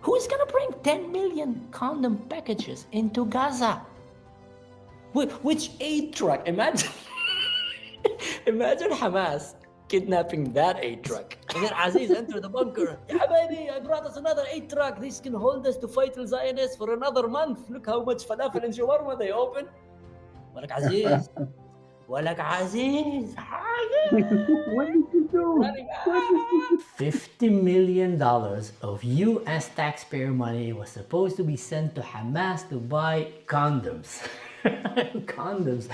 Who's gonna bring 10 million condom packages into Gaza? Which aid truck? Imagine, imagine Hamas kidnapping that aid truck. And then Aziz entered the bunker. Ya habibi, I brought us another aid truck. This can hold us to fight the Zionists for another month. Look how much falafel and shawarma they open. Walak Aziz. Walak Aziz. What did you do? What did you do? $50 million of US taxpayer money was supposed to be sent to Hamas to buy condoms. Condoms.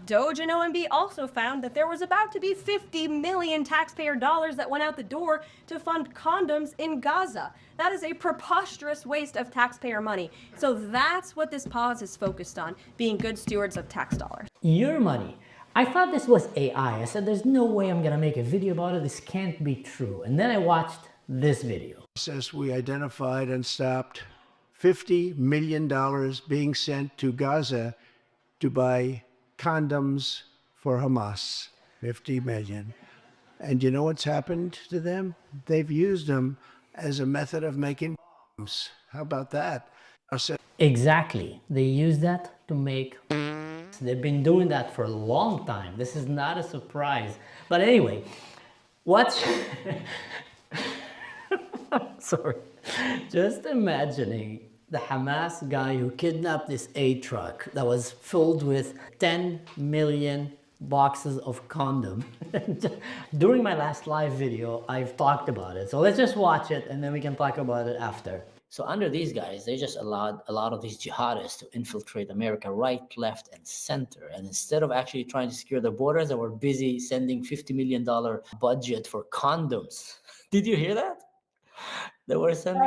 Doge and OMB also found that there was about to be 50 million taxpayer dollars that went out the door to fund condoms in Gaza. That is a preposterous waste of taxpayer money. So that's what this pause is focused on, being good stewards of tax dollars. Your money. I thought this was AI. I said, there's no way I'm gonna make a video about it. This can't be true. And then I watched this video. Says we identified and stopped $50 million being sent to Gaza to buy condoms for Hamas. 50 million. And you know what's happened to them? They've used them as a method of making bombs. How about that? Exactly. They use that to make. They've been doing that for a long time. This is not a surprise. But anyway, what's sorry. Just imagining the Hamas guy who kidnapped this aid truck that was filled with 10 million boxes of condom. During my last live video, I've talked about it. So let's just watch it and then we can talk about it after. So under these guys, they just allowed a lot of these jihadists to infiltrate America right, left, and center. And instead of actually trying to secure the borders, they were busy sending $50 million budget for condoms. Did you hear that? They were sending...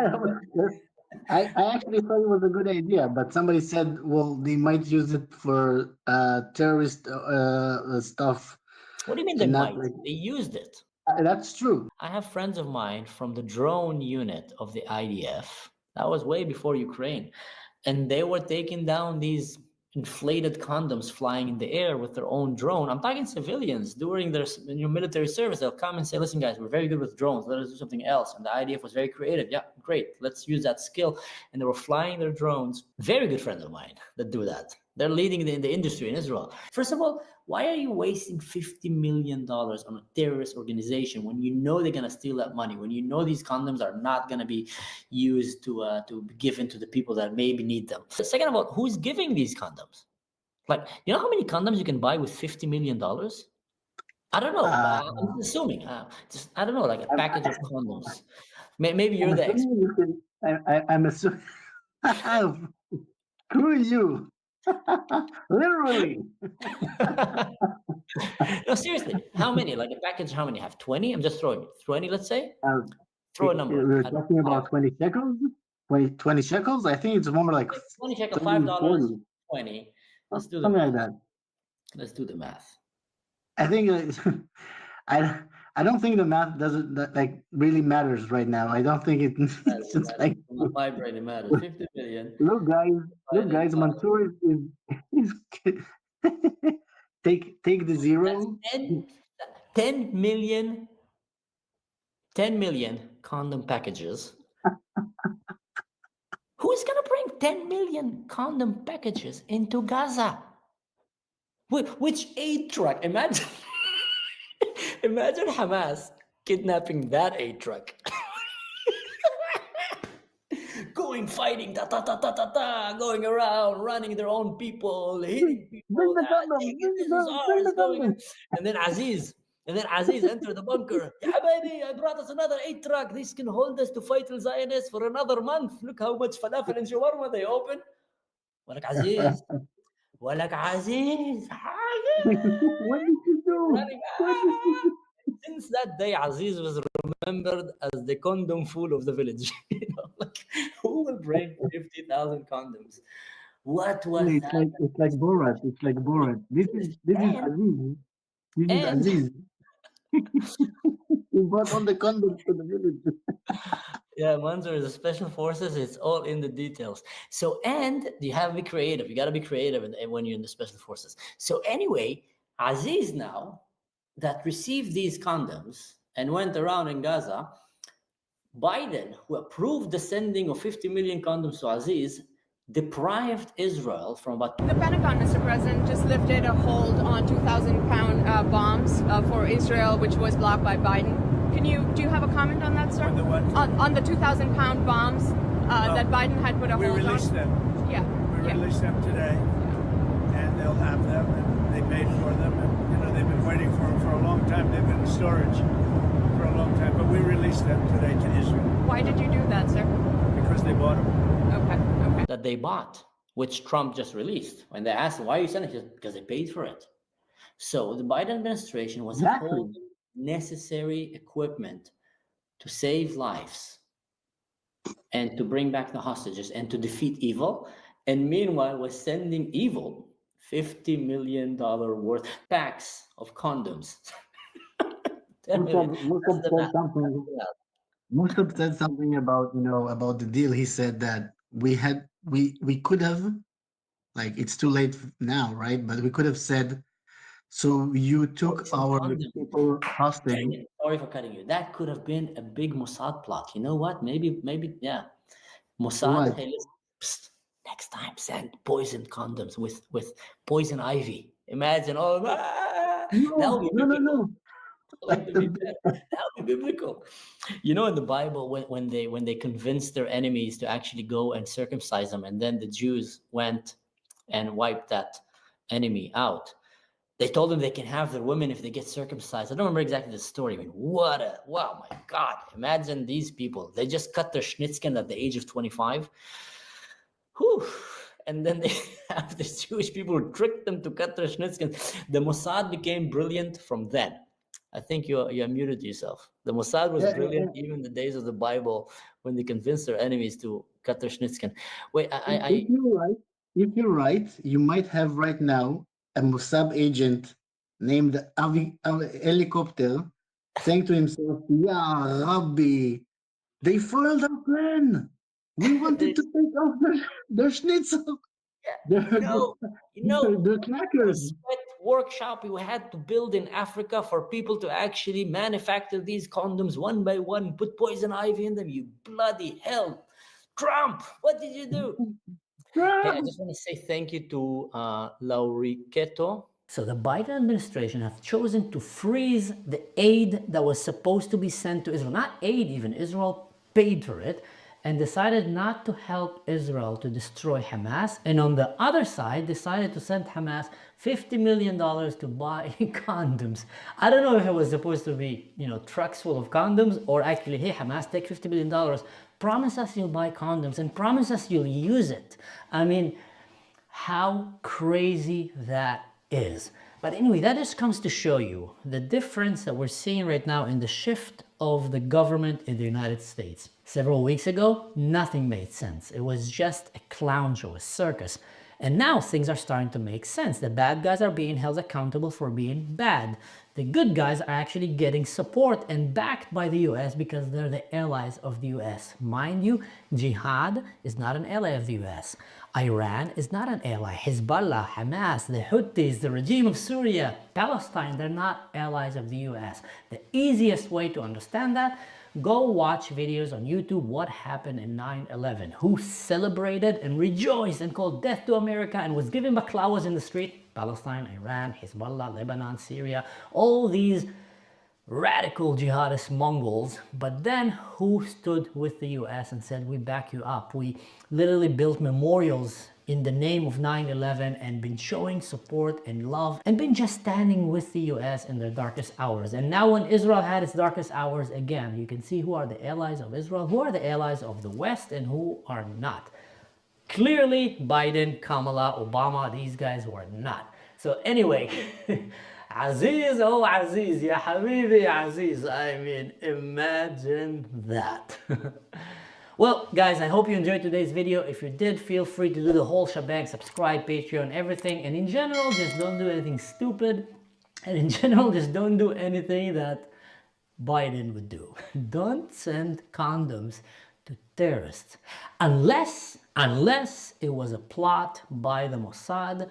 I actually thought it was a good idea, but somebody said, well, they might use it for terrorist stuff. What do you mean they might? They used it. That's true. I have friends of mine from the drone unit of the IDF. That was way before Ukraine. And they were taking down these inflated condoms flying in the air with their own drone. I'm talking civilians during their military service. They'll come and say, listen, guys, we're very good with drones. Let us do something else. And the IDF was very creative. Yeah, great. Let's use that skill. And they were flying their drones. Very good friends of mine that do that. They're leading the industry in Israel. First of all, why are you wasting $50 million on a terrorist organization when you know they're going to steal that money, when you know these condoms are not going to be used to be given to the people that maybe need them? Second of all, who's giving these condoms? Like, you know how many condoms you can buy with $50 million? I don't know. I'm assuming. I don't know, like a package of condoms. Maybe you're the expert. I'm assuming. Screw you. Literally. No, seriously. How many? Like a package, how many? Have 20? I'm just throwing 20, let's say. Throw a number. We're talking about 20 shekels? 20 shekels? I think it's more like 20 shekels, $5, 20. Let's do the something math. like that. Let's do the math. I think I don't think the math doesn't like really matters right now. I don't think it's just like vibrating matters. 50 million. Look, guys, Mansour is take the zero. 10 million condom packages. Who's gonna bring 10 million condom packages into Gaza? Which aid truck? Imagine, imagine Hamas kidnapping that aid truck. Going fighing, going around, running their own people, hitting people. And then Aziz entered the bunker. Ya habibi, I brought us another aid truck. This can hold us to fight the Zionists for another month. Look how much falafel and shawarma they open. Walak Aziz. Walak Aziz. What did you do? Since that day, Aziz was remembered as the condom fool of the village. You know, like, who will bring 50,000 condoms? What was that? It's like Borat. It's like Borat. This is Aziz. This is Aziz. He brought all the condoms to the village. Yeah, Mansour is the special forces. It's all in the details. So, and you have to be creative. You got to be creative when you're in the special forces. So anyway, Aziz now that received these condoms and went around in Gaza Biden, who approved the sending of 50 million condoms to Aziz, deprived Israel from about... The Pentagon, Mr. President, just lifted a hold on 2,000-pound bombs for Israel, which was blocked by Biden. Do you have a comment on that, sir? On the what? On the 2,000-pound bombs that Biden had put a hold on? We released them. Yeah. We released them today, and they'll have them, and they paid for them, and they've been waiting for them for a long time. They've been in storage for a long time, but we released them today to Israel. Why did you do that, sir? Because they bought them. Okay. that they bought, which Trump just released. When they asked him, why are you sending it? Because they paid for it. So the Biden administration was holding necessary equipment to save lives and to bring back the hostages and to defeat evil. And meanwhile, was sending evil $50 million worth packs of condoms. Musab said something about about the deal. He said that we could have, like, it's too late now, right? But we could have said, so you took our people hostage. Sorry for cutting you. That could have been a big Mossad plot. You know what? Maybe, yeah. Mossad, hey, listen, psst, next time send poison condoms with poison ivy. Imagine, that would be biblical. That would be biblical. You know, in the Bible, when they convinced their enemies to actually go and circumcise them, and then the Jews went and wiped that enemy out, they told them they can have their women if they get circumcised. I don't remember exactly the story. I mean, wow, my God. Imagine these people. They just cut their schnitzken at the age of 25. Whew. And then they have the Jewish people who tricked them to cut their schnitzken. The Mossad became brilliant from then. I think you muted yourself. The Mossad was brilliant even in the days of the Bible when they convinced their enemies to cut their schnitzken. Wait, if you're right, you might have right now a Mossad agent named Helicopter saying to himself, "Yeah, Rabbi, they foiled our plan. We wanted to take off their schnitzel. They're knackers." Sweat workshop we had to build in Africa for people to actually manufacture these condoms one by one, put poison ivy in them. You bloody hell. Trump, what did you do? Hey, I just want to say thank you to Lauriqueto. So the Biden administration have chosen to freeze the aid that was supposed to be sent to Israel. Not aid even, Israel paid for it, and decided not to help Israel to destroy Hamas. And on the other side, decided to send Hamas $50 million to buy condoms. I don't know if it was supposed to be, trucks full of condoms, or actually, hey, Hamas, take $50 million. Promise us you'll buy condoms and promise us you'll use it. I mean, how crazy that is. But anyway, that just comes to show you the difference that we're seeing right now in the shift of the government in the United States. Several weeks ago, nothing made sense. It was just a clown show, a circus. And now things are starting to make sense. The bad guys are being held accountable for being bad. The good guys are actually getting support and backed by the US because they're the allies of the US. Mind you, Jihad is not an ally of the US. Iran is not an ally. Hezbollah, Hamas, the Houthis, the regime of Syria, Palestine, they're not allies of the US. The easiest way to understand that, go watch videos on YouTube, what happened in 9/11, who celebrated and rejoiced and called death to America and was giving baklawas in the street. Palestine, Iran, Hezbollah, Lebanon, Syria, all these radical jihadist Mongols. But then who stood with the US and said, we back you up. We literally built memorials in the name of 9/11 and been showing support and love and been just standing with the US in their darkest hours. And now when Israel had its darkest hours again, you can see who are the allies of Israel, who are the allies of the West, and who are not. Clearly, Biden, Kamala, Obama, these guys were not. So anyway, Aziz, oh Aziz, ya habibi Aziz. I mean, imagine that. Well, guys, I hope you enjoyed today's video. If you did, feel free to do the whole shebang, subscribe, Patreon, everything. And in general, just don't do anything stupid. And in general, just don't do anything that Biden would do. Don't send condoms to terrorists. Unless it was a plot by the Mossad,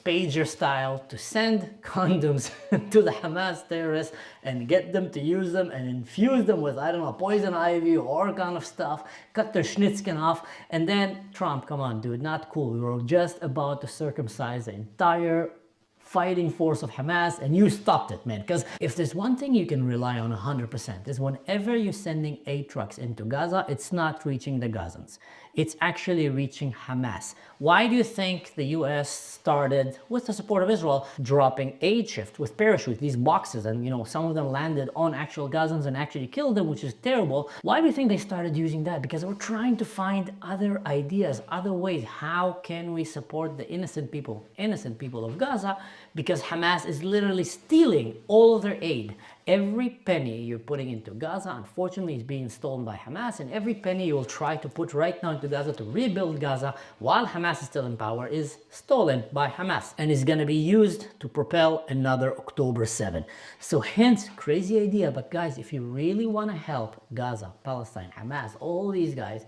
pager style to send condoms to the Hamas terrorists and get them to use them and infuse them with, I don't know, poison ivy or all kind of stuff, cut their schnitzkin off, and then Trump, come on, dude, not cool. We were just about to circumcise the entire fighting force of Hamas, and you stopped it, man. Because if there's one thing you can rely on 100% is whenever you're sending aid trucks into Gaza, it's not reaching the Gazans. It's actually reaching Hamas. Why do you think the US started, with the support of Israel, dropping aid shift with parachutes, these boxes, and some of them landed on actual Gazans and actually killed them, which is terrible. Why do you think they started using that? Because we're trying to find other ideas, other ways. How can we support the innocent people of Gaza? Because Hamas is literally stealing all of their aid. Every penny you're putting into Gaza, unfortunately, is being stolen by Hamas, and every penny you will try to put right now into Gaza to rebuild Gaza while Hamas is still in power is stolen by Hamas and is going to be used to propel another October 7. So hence, crazy idea, but guys, if you really want to help Gaza, Palestine, Hamas, all these guys,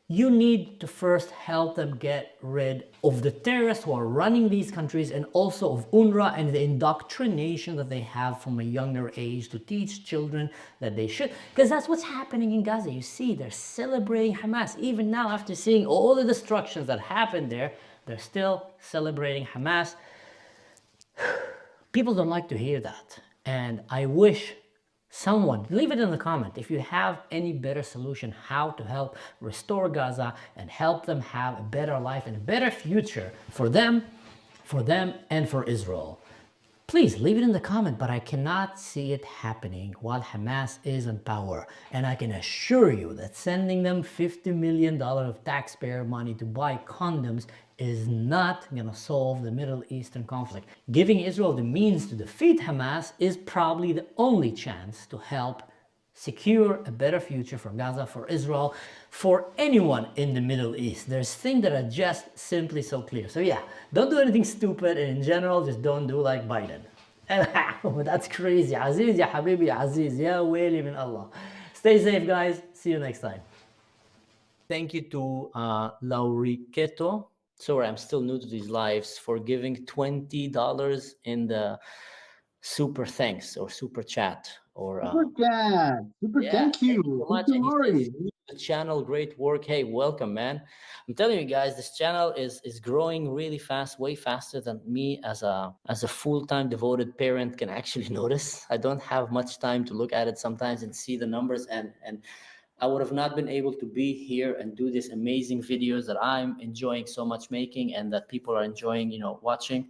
you need to first help them get rid of the terrorists who are running these countries, and also of UNRWA and the indoctrination that they have from a younger age to teach children that they should. Because that's what's happening in Gaza. You see, they're celebrating Hamas. Even now, after seeing all the destructions that happened there, they're still celebrating Hamas. People don't like to hear that. And I wish someone, leave it in the comment if you have any better solution how to help restore Gaza and help them have a better life and a better future for them and for Israel. Please leave it in the comment, but I cannot see it happening while Hamas is in power. And I can assure you that sending them $50 million of taxpayer money to buy condoms is not going to solve the Middle Eastern conflict. Giving Israel the means to defeat Hamas is probably the only chance to help secure a better future for Gaza, for Israel, for anyone in the Middle East. There's things that are just simply so clear. So yeah, don't do anything stupid, and in general, just don't do like Biden. That's crazy. Aziz, ya habibi, ya Aziz, ya wali min Allah. Stay safe, guys. See you next time. Thank you to Lauriketo. Sorry, I'm still new to these lives, for giving $20 in the super thanks or super chat. Or super thank you. Thank you so much. And he says, the channel, great work. Hey, welcome, man. I'm telling you guys, this channel is growing really fast, way faster than me as a full-time devoted parent can actually notice. I don't have much time to look at it sometimes and see the numbers, and I would have not been able to be here and do these amazing videos that I'm enjoying so much making and that people are enjoying, watching,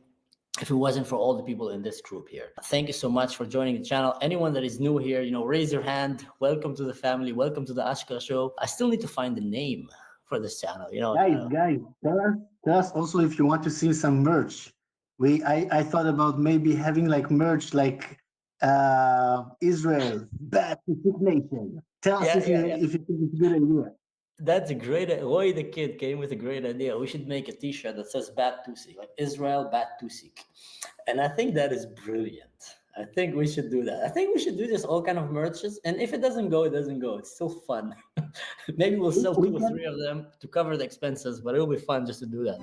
if it wasn't for all the people in this group here. Thank you so much for joining the channel. Anyone that is new here, raise your hand. Welcome to the family. Welcome to the Ashka Show. I still need to find the name for this channel. Guys, tell us also if you want to see some merch. I thought about maybe having like merch like Israel, bad to sick nation. Tell us if you think it's a good idea. That's a great idea. Roy the kid came with a great idea. We should make a t-shirt that says Bat Tusik, like Israel Bat Tusik. And I think that is brilliant. I think we should do that. I think we should do this all kind of merches. And if it doesn't go, it doesn't go. It's still fun. Maybe we'll sell 2 or 3 of them to cover the expenses, but it'll be fun just to do that.